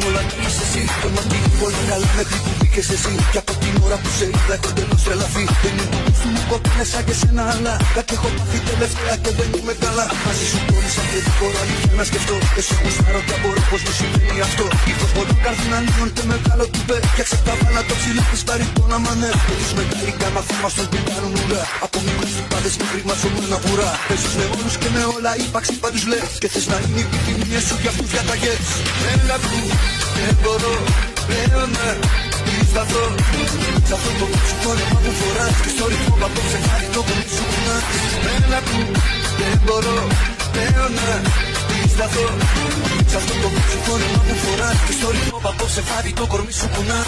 όλα τα είσαι εσύ. Το μάτι πολύ καλά μέχρι που μπήκες εσύ. Κι από την ώρα που σε είδα έχω τελώς τρελαθεί. Δεν είναι το γούστο μου κόκκινες σαν και σένα, αλλά κάτι έχω πάθει τελευταία και δεν είμαι καλά. Μαζί σου πόνισα και δεν μπορώ αλήθεια να σκεφτώ. Εσύ γουστάρω κι απορώ πως μου συμβαίνει αυτό. Ήχος πολλών καρδιναλίων και μεγάλο τουπέ. Φτιάξε τα βάλα το ψηλό της βαρυτόνα μανέ. Και τους μετάλλικα μαθήμα στον που κάνουν ουρά. Από μικρούς του πάντες μικρή μας ομένα βουρά. Παίζεις με όλους και με όλα ύπαρξη πάντους λες. Και θες να είναι οι επιθυμίες σου για αυτούς διαταγές. Έλα που δεν μπορώ πλέον να σταθώ. Σ' αυτό το φόρεμα που φοράς και στο ρυθμό που απόψε χάρη το κορμί σου κουνάς. Έλα που δεν μπορώ πλέον να σταθώ. Σ' αυτό το φόρεμα που φοράς και στο ρυθμό που απόψε χάρη το κορμί σου κουνάς.